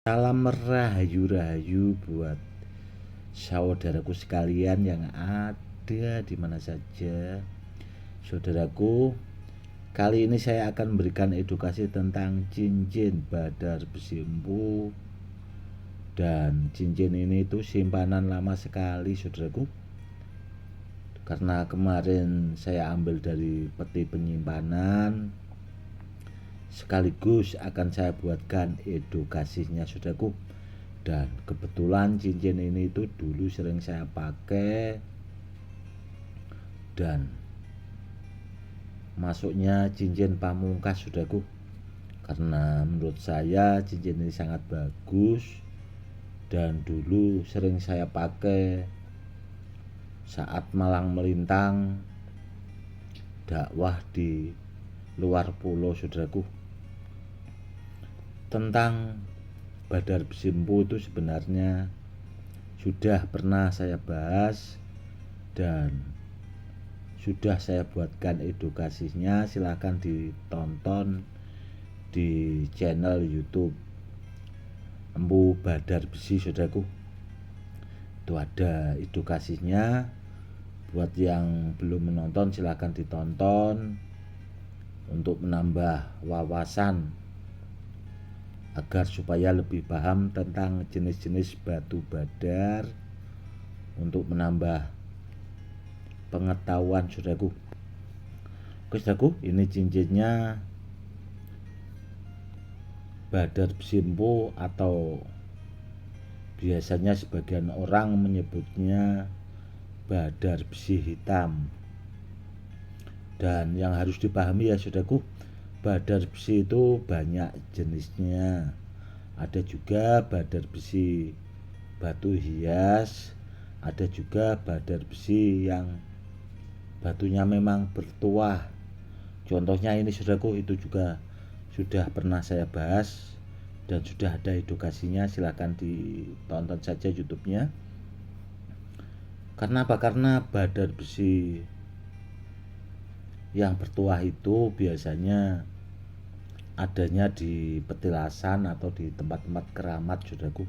Salam rahayu-rahayu buat saudaraku sekalian yang ada di mana saja. Saudaraku, kali ini saya akan memberikan edukasi tentang cincin badar besi empu. Dan cincin ini itu simpanan lama sekali, saudaraku. Karena kemarin saya ambil dari peti penyimpanan, sekaligus akan saya buatkan edukasinya, saudaraku. Dan kebetulan cincin ini itu dulu sering saya pakai dan masuknya cincin pamungkas, saudaraku. Karena menurut saya cincin ini sangat bagus dan dulu sering saya pakai saat malang melintang dakwah di luar pulau, saudaraku. Tentang badar besi empu itu sebenarnya sudah pernah saya bahas dan sudah saya buatkan edukasinya. Silahkan ditonton di channel YouTube Empu Badar Besi, saudaraku. Itu ada edukasinya. Buat yang belum menonton silahkan ditonton untuk menambah wawasan agar supaya lebih paham tentang jenis-jenis batu badar, untuk menambah pengetahuan, saudaraku. Oke, saudaraku, ini cincinnya badar besi empu atau biasanya sebagian orang menyebutnya badar besi hitam. Dan yang harus dipahami ya, saudaraku, badar besi itu banyak jenisnya. Ada juga badar besi batu hias, ada juga badar besi yang batunya memang bertuah. Contohnya ini, saudaraku, itu juga sudah pernah saya bahas dan sudah ada edukasinya. Silahkan ditonton saja YouTube-nya. Karena apa? Karena badar besi yang bertuah itu biasanya adanya di petilasan atau di tempat-tempat keramat, saudaraku.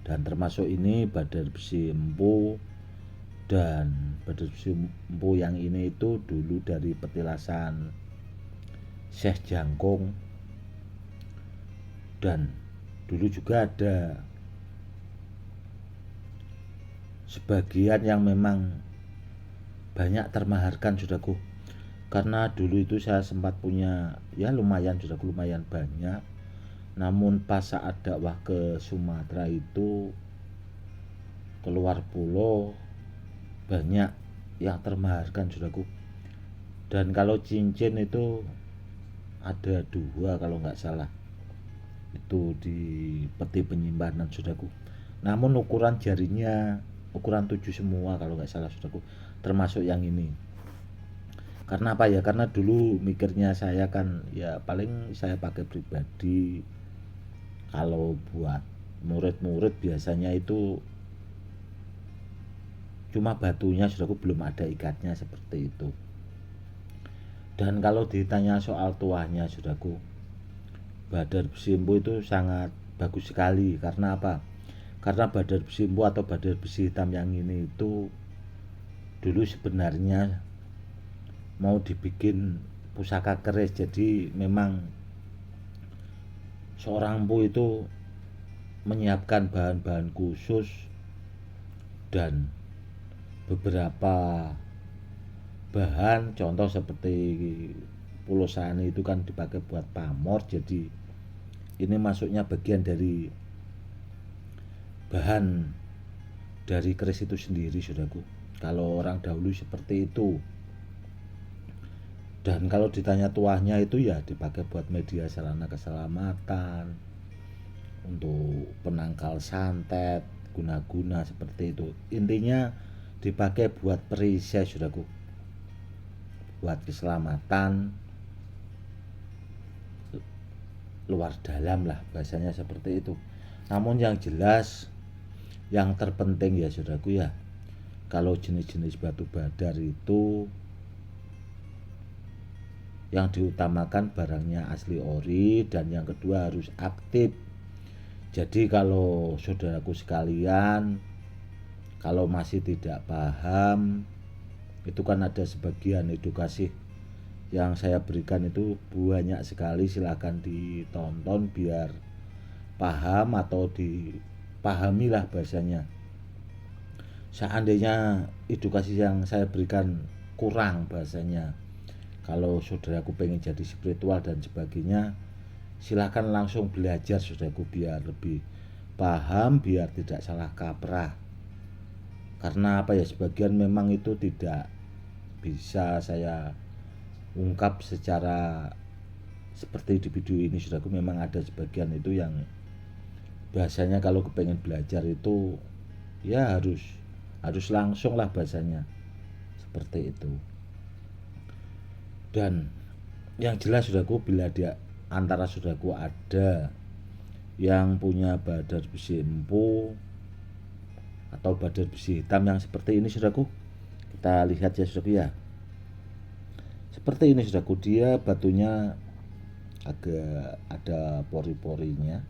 Dan termasuk ini badar besi empu. Dan badar besi empu yang ini itu dulu dari petilasan Syekh Jangkung. Dan dulu juga ada sebagian yang memang banyak termaharkan, saudaraku. Karena dulu itu saya sempat punya ya lumayan, saudaraku, lumayan banyak. Namun pas saat dakwah ke Sumatera itu, keluar pulau, banyak yang termaharkan, saudaraku. Dan kalau cincin itu ada 2 kalau nggak salah, itu di peti penyimpanan, saudaraku. Namun ukuran jarinya ukuran 7 semua kalau nggak salah, saudaraku, termasuk yang ini. Karena apa ya? Karena dulu mikirnya saya kan ya paling saya pakai pribadi. Kalau buat murid-murid biasanya itu cuma batunya, saudaraku, belum ada ikatnya seperti itu. Dan kalau ditanya soal tuahnya, saudaraku, badar besi empu itu sangat bagus sekali. Karena apa? Karena badar besi empu atau badar besi hitam yang ini itu dulu sebenarnya mau dibikin pusaka keris. Jadi memang seorang empu itu menyiapkan bahan-bahan khusus dan beberapa bahan, contoh seperti pulosani itu kan dipakai buat pamor. Jadi ini masuknya bagian dari bahan dari keris itu sendiri, saudaraku. Kalau orang dahulu seperti itu. Dan kalau ditanya tuahnya itu ya dipakai buat media sarana keselamatan, untuk penangkal santet, guna-guna seperti itu. Intinya dipakai buat perisai, saudaraku, buat keselamatan luar dalam lah, bahasanya seperti itu. Namun yang jelas, yang terpenting ya, saudaraku, ya, kalau jenis-jenis batu badar itu yang diutamakan barangnya asli ori, dan yang kedua harus aktif Jadi kalau saudaraku sekalian, kalau masih tidak paham, itu kan ada sebagian edukasi yang saya berikan itu banyak sekali, silahkan ditonton biar paham atau dipahamilah bahasanya. Seandainya edukasi yang saya berikan kurang bahasanya, kalau saudaraku pengen jadi spiritual dan sebagainya, silahkan langsung belajar saudaraku biar lebih paham, biar tidak salah kaprah. Karena apa ya, sebagian memang itu tidak bisa saya ungkap secara seperti di video ini saudaraku. Memang ada sebagian itu yang bahasanya kalau kepengen belajar itu ya harus langsung lah bahasanya, seperti itu. Dan yang jelas saudaraku, bila dia antara saudaraku ada yang punya badar besi empu atau badar besi hitam yang seperti ini saudaraku, kita lihat ya saudaraku ya. Seperti ini saudaraku, dia batunya agak ada pori-porinya,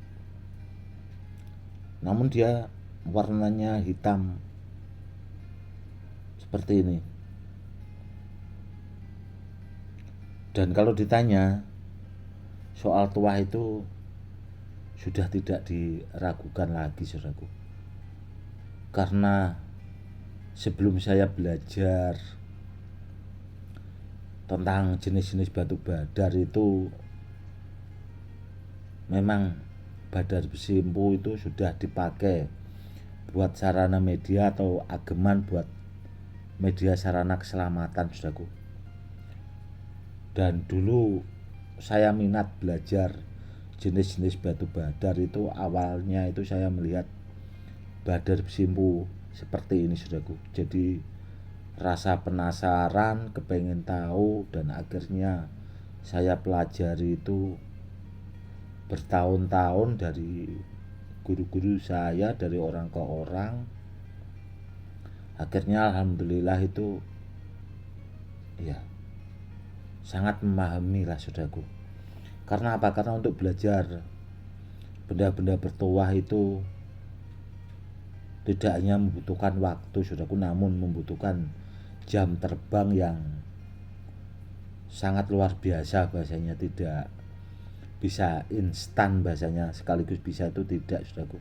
namun dia warnanya hitam seperti ini. Dan kalau ditanya soal tuah itu sudah tidak diragukan lagi saudaraku. Karena sebelum saya belajar tentang jenis-jenis batu badar itu, memang badar besi empu itu sudah dipakai buat sarana media atau ageman buat media sarana keselamatan saudaraku. Dan dulu saya minat belajar jenis-jenis batu badar itu, awalnya itu saya melihat badar besi empu seperti ini saudaraku. Jadi rasa penasaran, kepengen tahu, dan akhirnya saya pelajari itu bertahun-tahun dari guru-guru saya, dari orang ke orang. Akhirnya alhamdulillah itu ya sangat memahami lah saudaraku. Karena apa? Karena untuk belajar benda-benda bertuah itu tidak hanya membutuhkan waktu saudaraku, namun membutuhkan jam terbang yang sangat luar biasa bahasanya. Tidak bisa instan bahasanya, sekaligus bisa itu tidak saudaraku,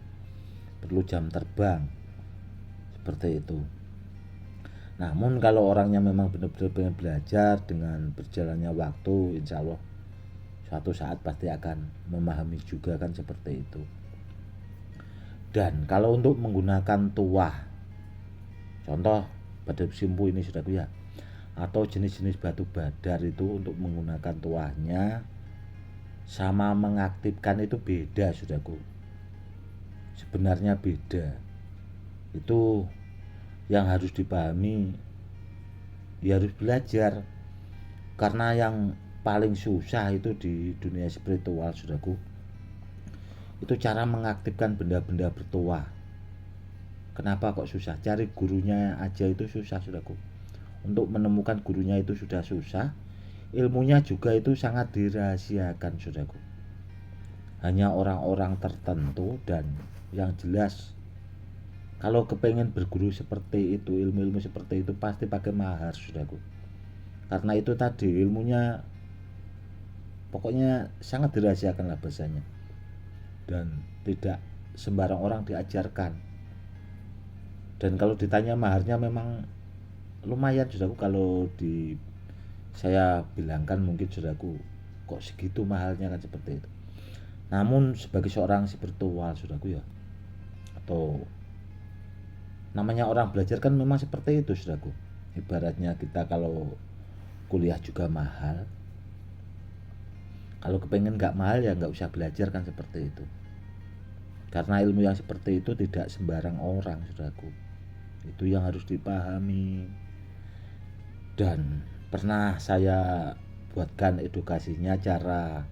perlu jam terbang seperti itu. Namun kalau orangnya memang benar-benar pengen belajar, dengan berjalannya waktu insya Allah suatu saat pasti akan memahami juga kan, seperti itu. Dan kalau untuk menggunakan tuah, contoh badar besi empu ini saudaraku ya, atau jenis-jenis batu badar itu, untuk menggunakan tuahnya sama mengaktifkan itu beda saudaraku. Sebenarnya beda. Itu yang harus dipahami, ya harus belajar. Karena yang paling susah itu di dunia spiritual saudaraku, itu cara mengaktifkan benda-benda bertuah. Kenapa kok susah? Cari gurunya aja itu susah saudaraku. Untuk menemukan gurunya itu sudah susah, ilmunya juga itu sangat dirahasiakan saudaraku. Hanya orang-orang tertentu, dan yang jelas kalau kepengen berguru seperti itu, ilmu-ilmu seperti itu pasti pakai mahar saudaraku. Karena itu tadi ilmunya pokoknya sangat dirahasiakan lah bahasanya, dan tidak sembarang orang diajarkan. Dan kalau ditanya maharnya memang lumayan saudaraku. Kalau di saya bilangkan mungkin saudaraku, kok segitu mahalnya kan, seperti itu. Namun sebagai seorang spiritual saudaraku ya, atau namanya orang belajar kan memang seperti itu saudaraku. Ibaratnya kita kalau kuliah juga mahal, kalau kepengen nggak mahal ya nggak usah belajar kan, seperti itu. Karena ilmu yang seperti itu tidak sembarang orang saudaraku. Itu yang harus dipahami. Dan pernah saya buatkan edukasinya, cara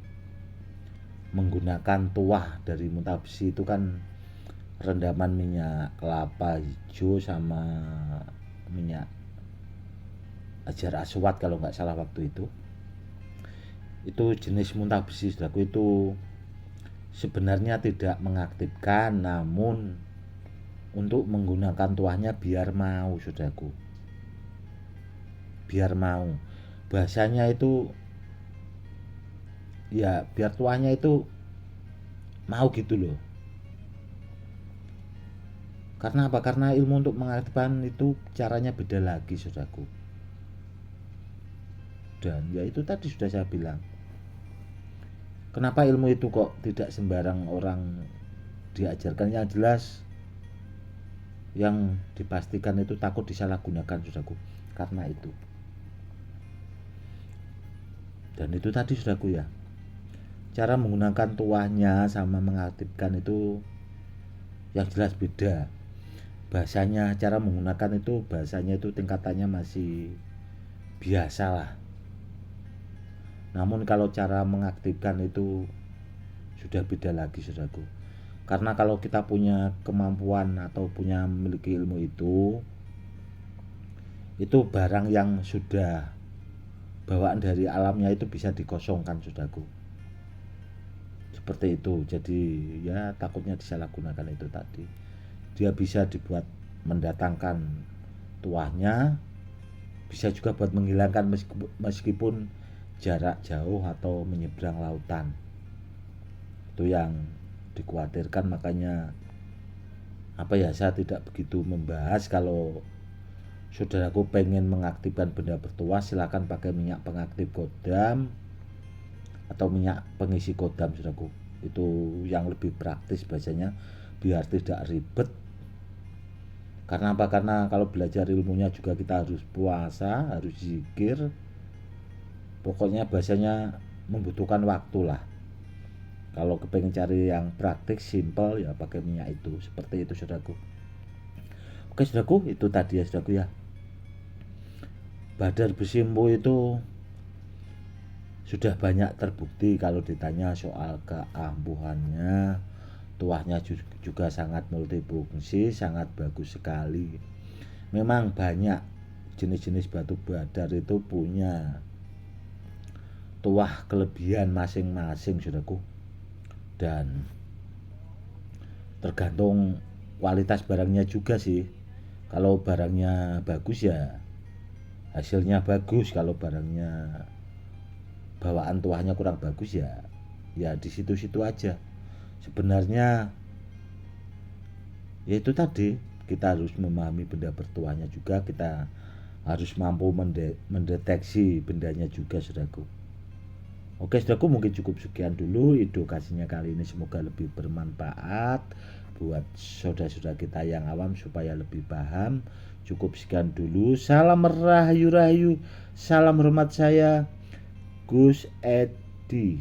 menggunakan tuah dari muntah besi itu kan rendaman minyak kelapa hijau sama minyak hajar aswad kalau nggak salah waktu itu jenis muntah besi saudaraku. Itu sebenarnya tidak mengaktifkan, namun untuk menggunakan tuahnya biar mau, saudaraku. Biar mau. Bahasanya itu ya biar tuahnya itu mau gitu loh. Karena apa? Karena ilmu untuk mengaktifkan itu caranya beda lagi, saudaraku. Dan ya itu tadi sudah saya bilang. Kenapa ilmu itu kok tidak sembarang orang diajarkan? Yang jelas yang dipastikan itu takut disalahgunakan, saudaraku. Karena itu. Dan itu tadi, saudaraku, ya. Cara menggunakan tuahnya sama mengaktifkan itu yang jelas beda. Bahasanya, cara menggunakan itu bahasanya itu tingkatannya masih biasa lah. Namun kalau cara mengaktifkan itu sudah beda lagi, saudaraku. Karena kalau kita punya kemampuan atau punya memiliki ilmu itu barang yang sudah bawaan dari alamnya itu bisa dikosongkan, saudaraku. Seperti itu. Jadi ya takutnya disalahgunakan itu tadi. Dia bisa dibuat mendatangkan tuahnya, bisa juga buat menghilangkan meskipun jarak jauh atau menyeberang lautan. Itu yang dikhawatirkan, makanya apa ya, saya tidak begitu membahas. Kalau saudaraku pengen mengaktifkan benda bertuah, silakan pakai minyak pengaktif kodam atau minyak pengisi kodam, saudaraku. Itu yang lebih praktis biasanya, biar tidak ribet. Karena apa? Karena kalau belajar ilmunya juga kita harus puasa, harus zikir. Pokoknya bahasanya membutuhkan waktu lah. Kalau kepengen cari yang praktik, simple, ya pakai minyak itu. Seperti itu, saudaraku. Oke, saudaraku, itu tadi ya, saudaraku, ya. Badar Besimpu itu sudah banyak terbukti kalau ditanya soal keampuhannya. Tuahnya juga sangat multifungsi, sangat bagus sekali. Memang banyak jenis-jenis batu badar itu punya tuah kelebihan masing-masing, saudaraku. Dan tergantung kualitas barangnya juga sih. Kalau barangnya bagus ya hasilnya bagus. Kalau barangnya bawaan tuahnya kurang bagus ya di situ-situ aja. Sebenarnya ya itu tadi, kita harus memahami benda bertuahnya juga, kita harus mampu mendeteksi bendanya juga, saudaraku. Oke, saudaraku, mungkin cukup sekian dulu edukasinya kali ini, semoga lebih bermanfaat buat saudara-saudara kita yang awam supaya lebih paham. Cukup sekian dulu. Salam rahayu, salam hormat, saya Gus Edi.